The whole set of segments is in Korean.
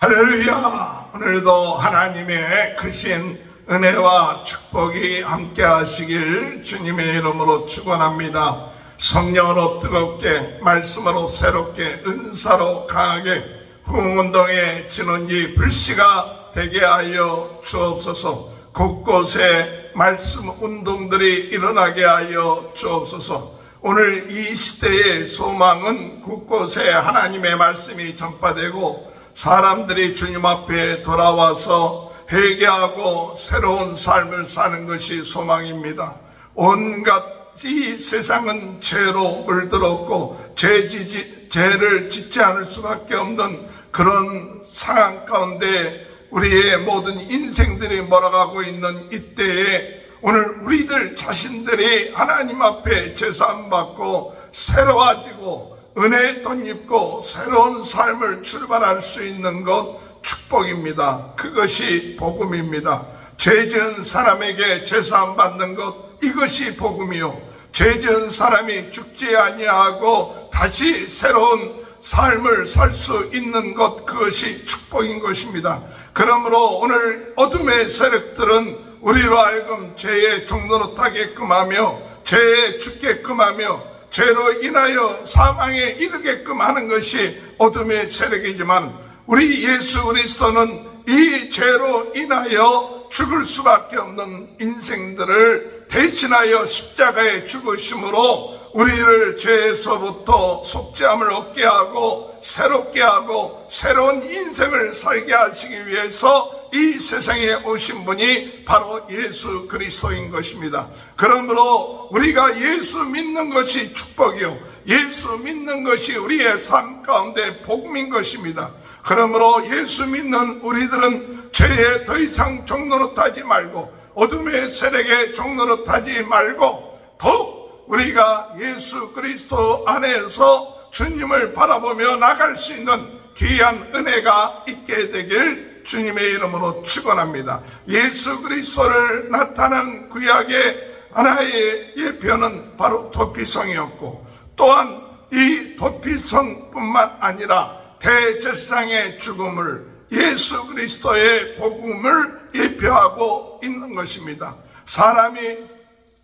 할렐루야! 오늘도 하나님의 크신 은혜와 축복이 함께 하시길 주님의 이름으로 축원합니다. 성령으로 뜨겁게, 말씀으로 새롭게, 은사로 강하게 후운동의 진원지 불씨가 되게 하여 주옵소서. 곳곳에 말씀 운동들이 일어나게 하여 주옵소서. 오늘 이 시대의 소망은 곳곳에 하나님의 말씀이 전파되고 사람들이 주님 앞에 돌아와서 회개하고 새로운 삶을 사는 것이 소망입니다. 온갖 이 세상은 죄로 물들었고 죄를 짓지 않을 수밖에 없는 그런 상황 가운데 우리의 모든 인생들이 몰아가고 있는 이때에 오늘 우리들 자신들이 하나님 앞에 제사함 받고 새로워지고 은혜에 덧입고 새로운 삶을 출발할 수 있는 것 축복입니다. 그것이 복음입니다. 죄 지은 사람에게 제사함 받는 것, 이것이 복음이요, 죄 지은 사람이 죽지 아니하고 다시 새로운 삶을 살 수 있는 것, 그것이 축복인 것입니다. 그러므로 오늘 어둠의 세력들은 우리로 하여금 죄의 종로로 타게끔 하며 죄에 죽게끔 하며 죄로 인하여 사망에 이르게끔 하는 것이 어둠의 세력이지만 우리 예수 그리스도는 이 죄로 인하여 죽을 수밖에 없는 인생들을 대신하여 십자가에 죽으심으로 우리를 죄에서부터 속죄함을 얻게 하고 새롭게 하고 새로운 인생을 살게 하시기 위해서 이 세상에 오신 분이 바로 예수 그리스도인 것입니다. 그러므로 우리가 예수 믿는 것이 축복이요, 예수 믿는 것이 우리의 삶 가운데 복음인 것입니다. 그러므로 예수 믿는 우리들은 죄에 더 이상 종노릇하지 말고 어둠의 세력에 종노릇하지 말고 더욱 우리가 예수 그리스도 안에서 주님을 바라보며 나갈 수 있는 귀한 은혜가 있게 되길 주님의 이름으로 축원합니다. 예수 그리스도를 나타낸 구약의 하나의 예표는 바로 도피성이었고, 또한 이 도피성뿐만 아니라 대제사장의 죽음을 예수 그리스도의 복음을 예표하고 있는 것입니다. 사람이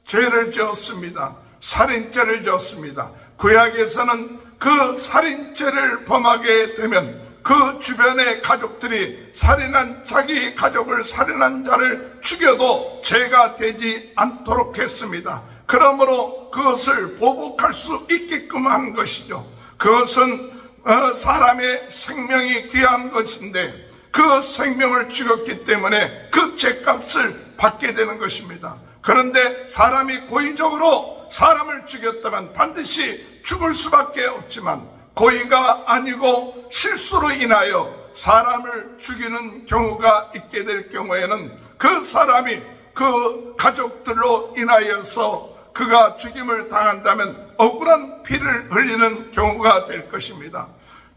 죄를 지었습니다. 살인죄를 지었습니다. 구약에서는 그 살인죄를 범하게 되면 그 주변의 가족들이 살인한 자기 가족을 살인한 자를 죽여도 죄가 되지 않도록 했습니다. 그러므로 그것을 보복할 수 있게끔 한 것이죠. 그것은 사람의 생명이 귀한 것인데 그 생명을 죽였기 때문에 그 죄값을 받게 되는 것입니다. 그런데 사람이 고의적으로 사람을 죽였다면 반드시 죽을 수밖에 없지만 고의가 아니고 실수로 인하여 사람을 죽이는 경우가 있게 될 경우에는 그 사람이 그 가족들로 인하여서 그가 죽임을 당한다면 억울한 피를 흘리는 경우가 될 것입니다.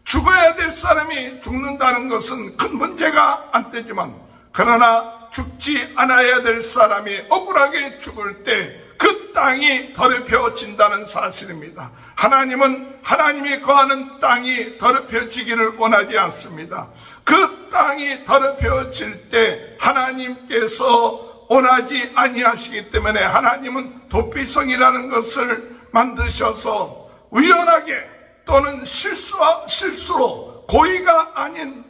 죽어야 될 사람이 죽는다는 것은 큰 문제가 안 되지만 그러나 죽지 않아야 될 사람이 억울하게 죽을 때 그 땅이 더럽혀진다는 사실입니다. 하나님은 하나님이 거하는 땅이 더럽혀지기를 원하지 않습니다. 그 땅이 더럽혀질 때 하나님께서 원하지 아니하시기 때문에 하나님은 도피성이라는 것을 만드셔서 우연하게 또는 실수로 고의가 아닌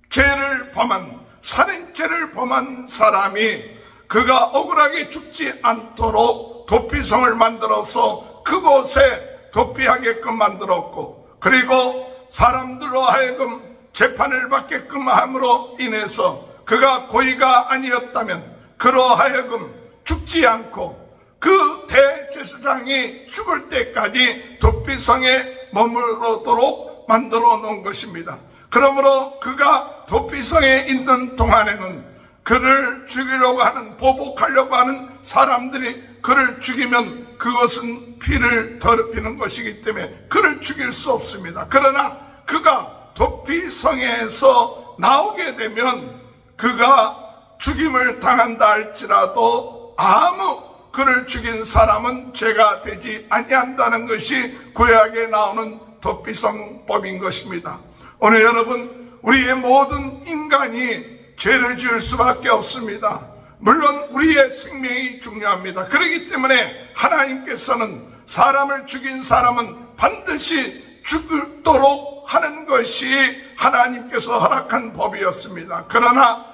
죄를 범한, 살인죄를 범한 사람이 그가 억울하게 죽지 않도록 도피성을 만들어서 그곳에 도피하게끔 만들었고, 그리고 사람들로 하여금 재판을 받게끔 함으로 인해서 그가 고의가 아니었다면 그로 하여금 죽지 않고 그 대제사장이 죽을 때까지 도피성에 머무르도록 만들어 놓은 것입니다. 그러므로 그가 도피성에 있는 동안에는 그를 죽이려고 하는, 보복하려고 하는 사람들이 그를 죽이면 그것은 피를 더럽히는 것이기 때문에 그를 죽일 수 없습니다. 그러나 그가 도피성에서 나오게 되면 그가 죽임을 당한다 할지라도 아무 그를 죽인 사람은 죄가 되지 아니한다는 것이 구약에 나오는 도피성법인 것입니다. 오늘 여러분, 우리의 모든 인간이 죄를 지을 수밖에 없습니다. 물론 우리의 생명이 중요합니다. 그렇기 때문에 하나님께서는 사람을 죽인 사람은 반드시 죽도록 하는 것이 하나님께서 허락한 법이었습니다. 그러나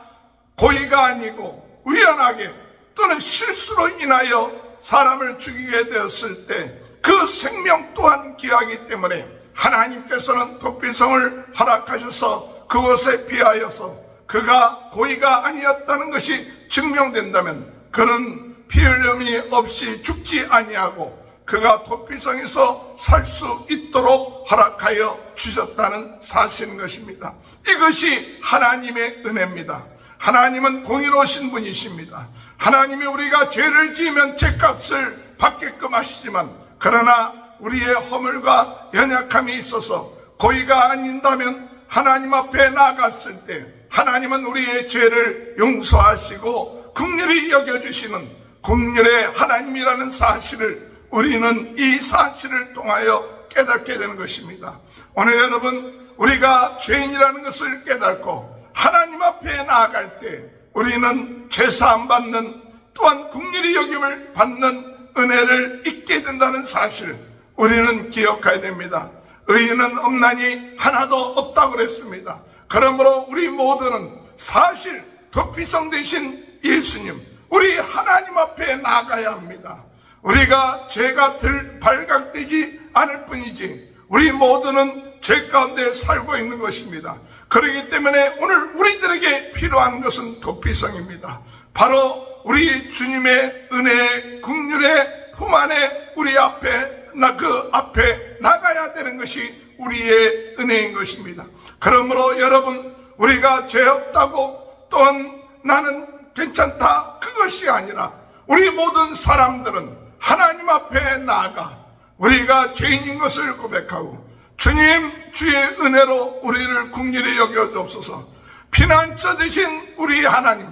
고의가 아니고 우연하게 또는 실수로 인하여 사람을 죽이게 되었을 때 그 생명 또한 귀하기 때문에 하나님께서는 도피성을 허락하셔서 그곳에 피하여서 그가 고의가 아니었다는 것이 증명된다면 그는 피 흘림이 없이 죽지 아니하고 그가 도피성에서 살 수 있도록 허락하여 주셨다는 사실인 것입니다. 이것이 하나님의 은혜입니다. 하나님은 공의로우신 분이십니다. 하나님이 우리가 죄를 지으면 죄값을 받게끔 하시지만 그러나 우리의 허물과 연약함이 있어서 고의가 아닌다면 하나님 앞에 나아갔을 때 하나님은 우리의 죄를 용서하시고 긍휼히 여겨주시는 긍휼의 하나님이라는 사실을 우리는 이 사실을 통하여 깨닫게 되는 것입니다. 오늘 여러분, 우리가 죄인이라는 것을 깨닫고 하나님 앞에 나아갈 때 우리는 죄사함 받는 또한 긍휼히 여김을 받는 은혜를 잊게 된다는 사실 우리는 기억해야 됩니다. 의인은 없나니 하나도 없다고 그랬습니다. 그러므로 우리 모두는 사실 도피성 되신 예수님, 우리 하나님 앞에 나아가야 합니다. 우리가 죄가 발각되지 않을 뿐이지 우리 모두는 죄 가운데 살고 있는 것입니다. 그렇기 때문에 오늘 우리들에게 필요한 것은 도피성입니다. 바로 우리 주님의 은혜의 긍휼의 품 안에 우리 앞에 그 앞에 나가야 되는 것이 우리의 은혜인 것입니다. 그러므로 여러분, 우리가 죄 없다고 또한 나는 괜찮다 그것이 아니라 우리 모든 사람들은 하나님 앞에 나아가 우리가 죄인인 것을 고백하고 주님 주의 은혜로 우리를 긍휼히 여겨주옵소서. 피난처 되신 우리 하나님,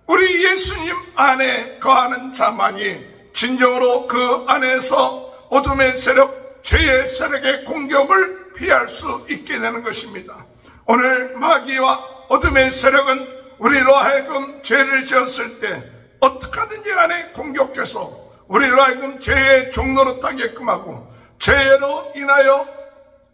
우리 예수님 안에 거하는 자만이 진정으로 그 안에서 어둠의 세력, 죄의 세력의 공격을 피할 수 있게 되는 것입니다. 오늘 마귀와 어둠의 세력은 우리로 하여금 죄를 지었을 때 어떻게 하든지 간에 공격해서 우리로 하여금 죄의 종로로 따게끔 하고 죄로 인하여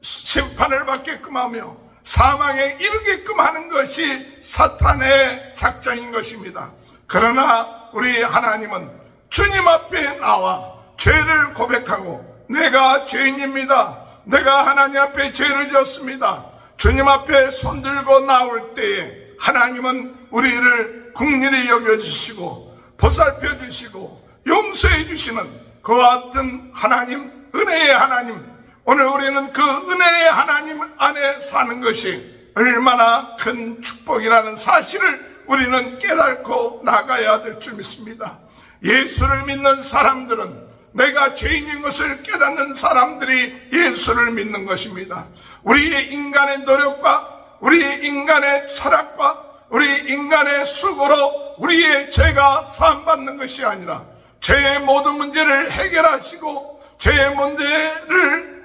심판을 받게끔 하며 사망에 이르게끔 하는 것이 사탄의 작전인 것입니다. 그러나 우리 하나님은 주님 앞에 나와 죄를 고백하고 내가 죄인입니다. 내가 하나님 앞에 죄를 지었습니다. 주님 앞에 손들고 나올 때에 하나님은 우리를 긍휼히 여겨주시고 보살펴 주시고 용서해 주시는 그와 같은 하나님, 은혜의 하나님, 오늘 우리는 그 은혜의 하나님 안에 사는 것이 얼마나 큰 축복이라는 사실을 우리는 깨닫고 나가야 될 줄 믿습니다. 예수를 믿는 사람들은 내가 죄인인 것을 깨닫는 사람들이 예수를 믿는 것입니다. 우리의 인간의 노력과 우리의 인간의 철학과 우리 인간의 수고로 우리의 죄가 사함받는 것이 아니라 죄의 모든 문제를 해결하시고 죄의 문제를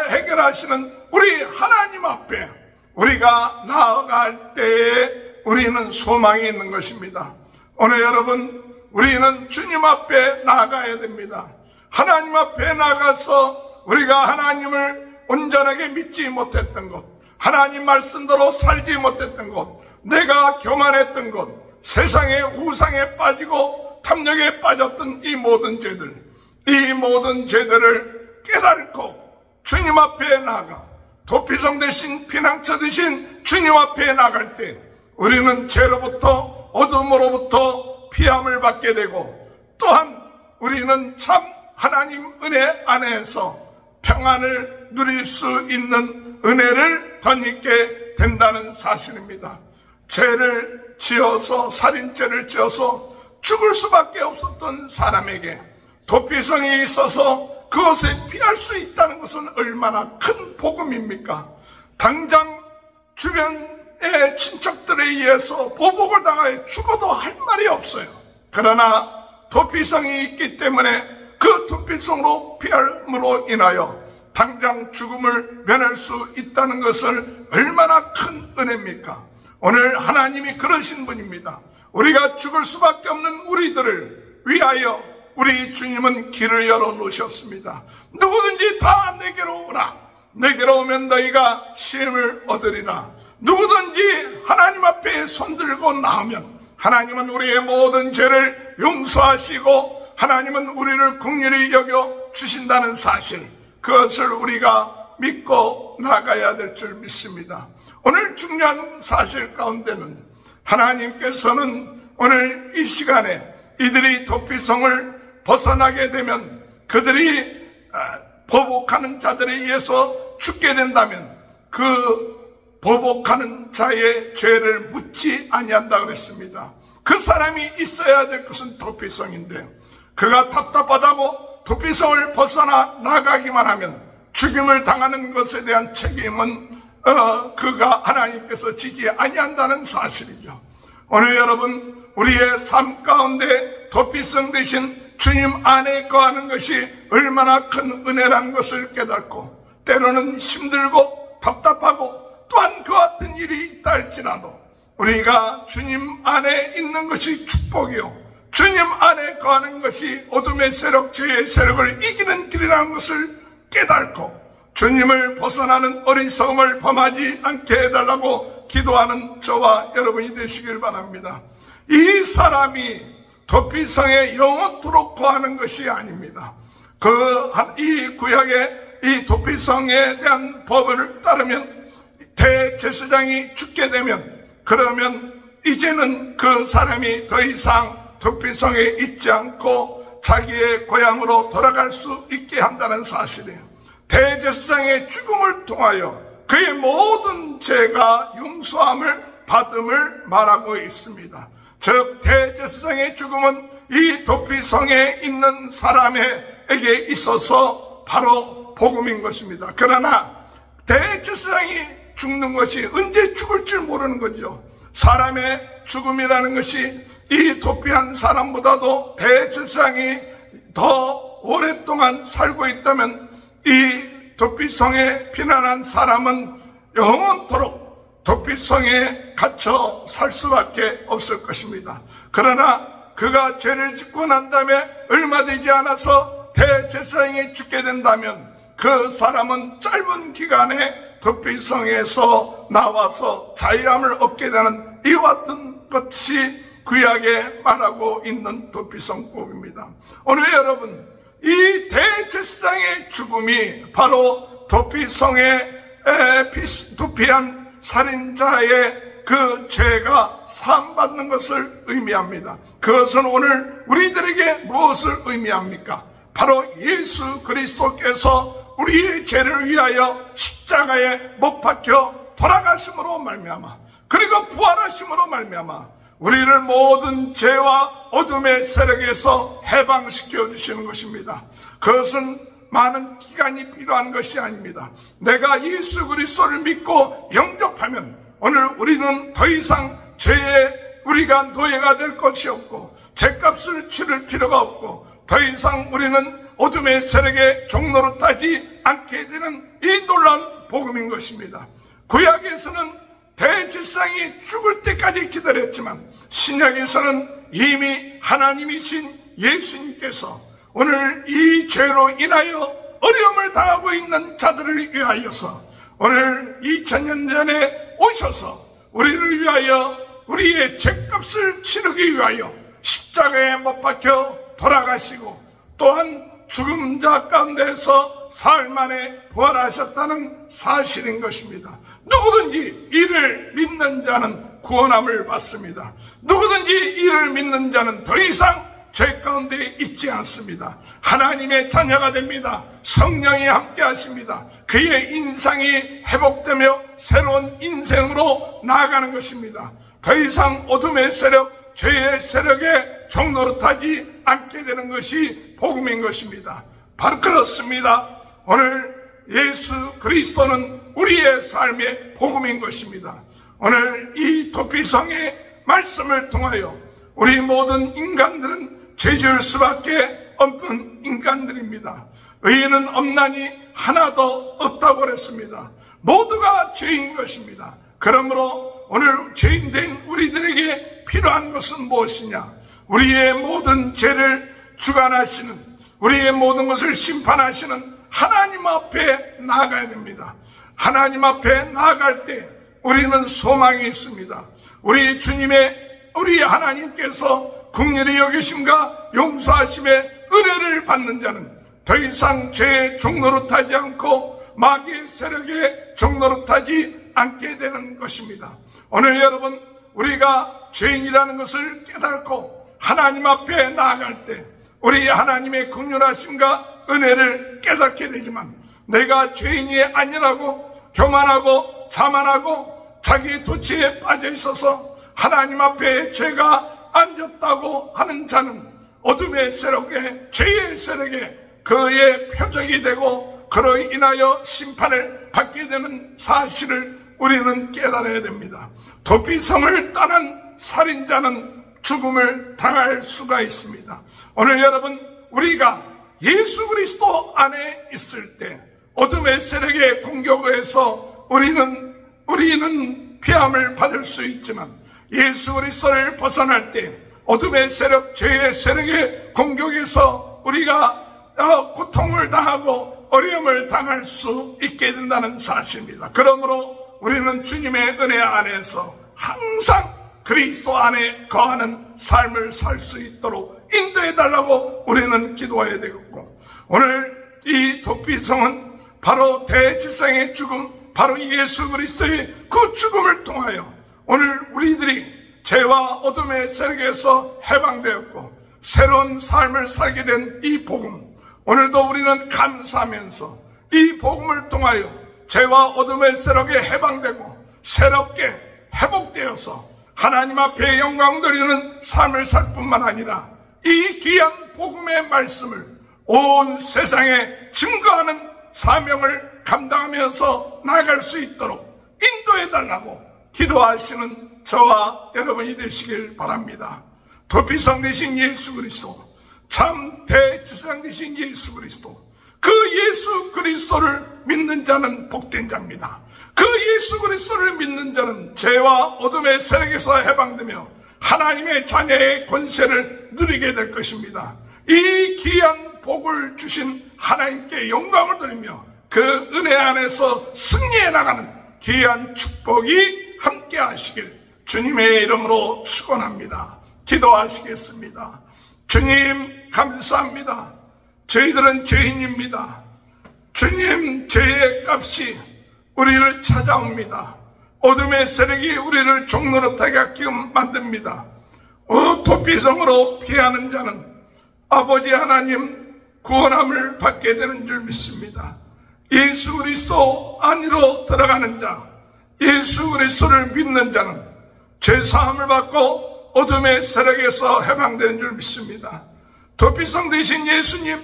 해결하시는 우리 하나님 앞에 우리가 나아갈 때에 우리는 소망이 있는 것입니다. 오늘 여러분, 우리는 주님 앞에 나아가야 됩니다. 하나님 앞에 나가서 우리가 하나님을 온전하게 믿지 못했던 것, 하나님 말씀대로 살지 못했던 것, 내가 교만했던 것, 세상의 우상에 빠지고 탐욕에 빠졌던 이 모든 죄들을 깨닫고 주님 앞에 나가 도피성 대신 피난처 대신 주님 앞에 나갈 때 우리는 죄로부터 어둠으로부터 피함을 받게 되고 또한 우리는 참 하나님 은혜 안에서 평안을 누릴 수 있는 은혜를 덧입게 된다는 사실입니다. 죄를 지어서 살인죄를 지어서 죽을 수밖에 없었던 사람에게 도피성이 있어서 그것에 피할 수 있다는 것은 얼마나 큰 복음입니까? 당장 주변의 친척들에 의해서 보복을 당하여 죽어도 할 말이 없어요. 그러나 도피성이 있기 때문에 그 도피성으로 피함으로 인하여 당장 죽음을 면할 수 있다는 것을 얼마나 큰 은혜입니까? 오늘 하나님이 그러신 분입니다. 우리가 죽을 수밖에 없는 우리들을 위하여 우리 주님은 길을 열어놓으셨습니다. 누구든지 다 내게로 오라. 내게로 오면 너희가 시험을 얻으리라. 누구든지 하나님 앞에 손들고 나오면 하나님은 우리의 모든 죄를 용서하시고 하나님은 우리를 긍휼히 여겨 주신다는 사실, 그것을 우리가 믿고 나가야 될 줄 믿습니다. 오늘 중요한 사실 가운데는 하나님께서는 오늘 이 시간에 이들이 도피성을 벗어나게 되면 그들이 보복하는 자들에 의해서 죽게 된다면 그 보복하는 자의 죄를 묻지 아니한다 그랬습니다. 그 사람이 있어야 될 것은 도피성인데 그가 답답하다고 도피성을 벗어나 나가기만 하면 죽임을 당하는 것에 대한 책임은 그가 하나님께서 지지 아니한다는 사실이죠. 오늘 여러분, 우리의 삶 가운데 도피성 대신 주님 안에 거하는 것이 얼마나 큰 은혜라는 것을 깨닫고 때로는 힘들고 답답하고 또한 그 같은 일이 있다 할지라도 우리가 주님 안에 있는 것이 축복이요 주님 안에 거하는 것이 어둠의 세력, 죄의 세력을 이기는 길이라는 것을 깨닫고 주님을 벗어나는 어리석음을 범하지 않게 해달라고 기도하는 저와 여러분이 되시길 바랍니다. 이 사람이 도피성에 영원토록 거하는 것이 아닙니다. 이 구약의 이 도피성에 대한 법을 따르면 대제사장이 죽게 되면 그러면 이제는 그 사람이 더 이상 도피성에 있지 않고 자기의 고향으로 돌아갈 수 있게 한다는 사실이에요. 대제사장의 죽음을 통하여 그의 모든 죄가 용서함을 받음을 말하고 있습니다. 즉 대제사장의 죽음은 이 도피성에 있는 사람에게 있어서 바로 복음인 것입니다. 그러나 대제사장이 죽는 것이 언제 죽을 줄 모르는 거죠. 사람의 죽음이라는 것이 이 도피한 사람보다도 대제사장이 더 오랫동안 살고 있다면 이 도피성에 피난한 사람은 영원토록 도피성에 갇혀 살 수밖에 없을 것입니다. 그러나 그가 죄를 짓고 난 다음에 얼마 되지 않아서 대제사장이 죽게 된다면 그 사람은 짧은 기간에 도피성에서 나와서 자유함을 얻게 되는 이와 같은 것이 구약에 말하고 있는 도피성법입니다. 오늘 여러분, 이 대제사장의 죽음이 바로 도피성에 도피한 살인자의 그 죄가 사함받는 것을 의미합니다. 그것은 오늘 우리들에게 무엇을 의미합니까? 바로 예수 그리스도께서 우리의 죄를 위하여 십자가에 못 박혀 돌아가심으로 말미암아 그리고 부활하심으로 말미암아 우리를 모든 죄와 어둠의 세력에서 해방시켜 주시는 것입니다. 그것은 많은 기간이 필요한 것이 아닙니다. 내가 예수 그리스도를 믿고 영접하면 오늘 우리는 더 이상 죄에 우리가 노예가 될 것이 없고 죄값을 치를 필요가 없고 더 이상 우리는 어둠의 세력의 종로로 타지 않게 되는 이 놀라운 복음인 것입니다. 구약에서는 대제사장이 죽을 때까지 기다렸지만 신약에서는 이미 하나님이신 예수님께서 오늘 이 죄로 인하여 어려움을 당하고 있는 자들을 위하여서 오늘 2000년 전에 오셔서 우리를 위하여 우리의 죄값을 치르기 위하여 십자가에 못 박혀 돌아가시고 또한 죽은 자 가운데서 사흘 만에 부활하셨다는 사실인 것입니다. 누구든지 이를 믿는 자는 구원함을 받습니다. 누구든지 이를 믿는 자는 더 이상 죄 가운데 있지 않습니다. 하나님의 자녀가 됩니다. 성령이 함께 하십니다. 그의 인상이 회복되며 새로운 인생으로 나아가는 것입니다. 더 이상 어둠의 세력, 죄의 세력에 종노릇하지 않게 되는 것이 복음인 것입니다. 바로 그렇습니다. 오늘 예수 그리스도는 우리의 삶의 복음인 것입니다. 오늘 이 도피성의 말씀을 통하여 우리 모든 인간들은 죄 지을 수밖에 없는 인간들입니다. 의인은 없나니 하나도 없다고 그랬습니다. 모두가 죄인 것입니다. 그러므로 오늘 죄인된 우리들에게 필요한 것은 무엇이냐? 우리의 모든 죄를 주관하시는, 우리의 모든 것을 심판하시는 하나님 앞에 나아가야 됩니다. 하나님 앞에 나아갈 때 우리는 소망이 있습니다. 우리 하나님께서 긍휼히 여기심과 용서하심의 은혜를 받는 자는 더 이상 죄의 종노릇하지 않고 마귀의 세력에 종노릇하지 않게 되는 것입니다. 오늘 여러분, 우리가 죄인이라는 것을 깨닫고 하나님 앞에 나아갈 때 우리 하나님의 긍휼하심과 은혜를 깨닫게 되지만, 내가 죄인이 아니라고 교만하고 자만하고 자기 도취에 빠져 있어서 하나님 앞에 죄가 앉았다고 하는 자는 어둠의 세력에, 죄의 세력에 그의 표적이 되고 그로 인하여 심판을 받게 되는 사실을 우리는 깨달아야 됩니다. 도피성을 떠난 살인자는 죽음을 당할 수가 있습니다. 오늘 여러분, 우리가 예수 그리스도 안에 있을 때 어둠의 세력의 공격에서 우리는 피함을 받을 수 있지만, 예수 그리스도를 벗어날 때 어둠의 세력, 죄의 세력의 공격에서 우리가 고통을 당하고 어려움을 당할 수 있게 된다는 사실입니다. 그러므로 우리는 주님의 은혜 안에서 항상 그리스도 안에 거하는 삶을 살 수 있도록 인도해달라고 우리는 기도해야 되겠고, 오늘 이 도피성은 바로 대지상의 죽음, 바로 예수 그리스도의 그 죽음을 통하여 오늘 우리들이 죄와 어둠의 세력에서 해방되었고 새로운 삶을 살게 된 이 복음, 오늘도 우리는 감사하면서 이 복음을 통하여 죄와 어둠의 세력에 해방되고 새롭게 회복되어서 하나님 앞에 영광 돌리는 삶을 살 뿐만 아니라 이 귀한 복음의 말씀을 온 세상에 증거하는 사명을 감당하면서 나아갈 수 있도록 인도해달라고 기도하시는 저와 여러분이 되시길 바랍니다. 도피성 되신 예수 그리스도, 참 대지상 되신 예수 그리스도, 그 예수 그리스도를 믿는 자는 복된 자입니다. 그 예수 그리스도를 믿는 자는 죄와 어둠의 세력에서 해방되며 하나님의 자녀의 권세를 누리게 될 것입니다. 이 귀한 복을 주신 하나님께 영광을 드리며 그 은혜 안에서 승리해 나가는 귀한 축복이 함께 하시길 주님의 이름으로 축원합니다. 기도하시겠습니다. 주님, 감사합니다. 저희들은 죄인입니다. 주님, 죄의 값이 우리를 찾아옵니다. 어둠의 세력이 우리를 종노릇하게 하게끔 만듭니다. 도피성으로 피하는 자는 아버지 하나님 구원함을 받게 되는 줄 믿습니다. 예수 그리스도 안으로 들어가는 자, 예수 그리스도를 믿는 자는 죄사함을 받고 어둠의 세력에서 해방되는 줄 믿습니다. 도피성 되신 예수님,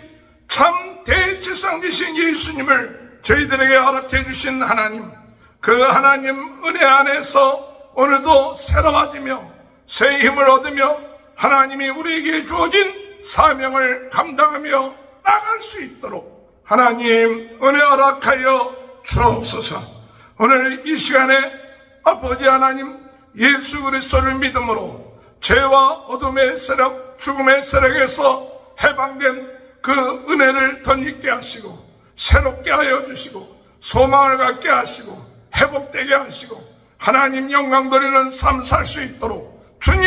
참 대지상 되신 예수님을 저희들에게 허락해 주신 하나님, 그 하나님 은혜 안에서 오늘도 새로워지며 새 힘을 얻으며 하나님이 우리에게 주어진 사명을 감당하며 나갈 수 있도록 하나님 은혜 허락하여 주옵소서. 오늘 이 시간에 아버지 하나님, 예수 그리스도를 믿음으로 죄와 어둠의 세력, 죽음의 세력에서 해방된 그 은혜를 덧입게 하시고 새롭게 하여 주시고 소망을 갖게 하시고 회복되게 하시고 하나님 영광 돌리는 삶 살 수 있도록 주님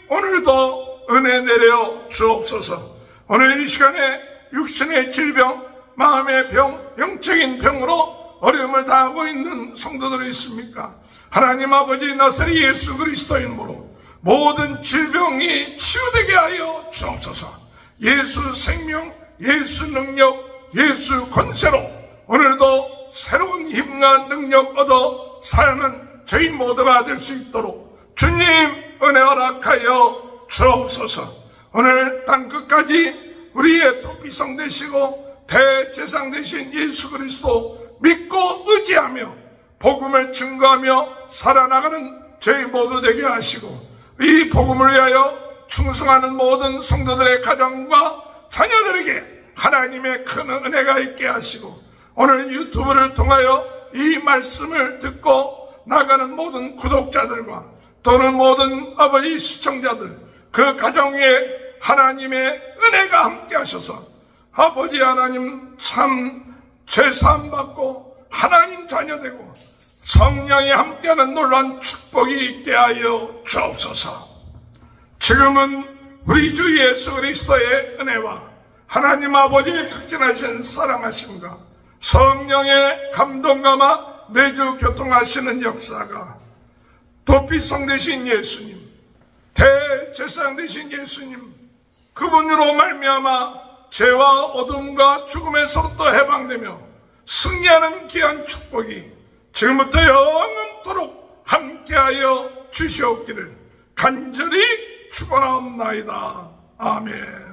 오늘도 은혜 내려 주옵소서. 오늘 이 시간에 육신의 질병, 마음의 병, 영적인 병으로 어려움을 당하고 있는 성도들이 있습니까? 하나님 아버지 나사렛 예수 그리스도 이름으로 모든 질병이 치유되게 하여 주옵소서. 예수 생명, 예수 능력, 예수 권세로 오늘도 새로운 힘과 능력 얻어 사는 저희 모두가 될 수 있도록 주님 은혜 허락하여 주옵소서. 오늘 땅끝까지 우리의 도피성 되시고 대제상 되신 예수 그리스도 믿고 의지하며 복음을 증거하며 살아나가는 저희 모두 되게 하시고 이 복음을 위하여 충성하는 모든 성도들의 가정과 자녀들에게 하나님의 큰 은혜가 있게 하시고 오늘 유튜브를 통하여 이 말씀을 듣고 나가는 모든 구독자들과 또는 모든 아버지 시청자들 그 가정 위에 하나님의 은혜가 함께 하셔서 아버지 하나님 참 죄사함 받고 하나님 자녀되고 성령이 함께하는 놀라운 축복이 있게 하여 주옵소서. 지금은 우리 주 예수 그리스도의 은혜와 하나님 아버지의 극진하신 사랑하심과 성령의 감동감화 내주 교통하시는 역사가 도피성 되신 예수님, 대제사장 되신 예수님, 그분으로 말미암아 죄와 어둠과 죽음에서부터 해방되며 승리하는 귀한 축복이 지금부터 영원토록 함께하여 주시옵기를 간절히 축원하옵나이다. 아멘.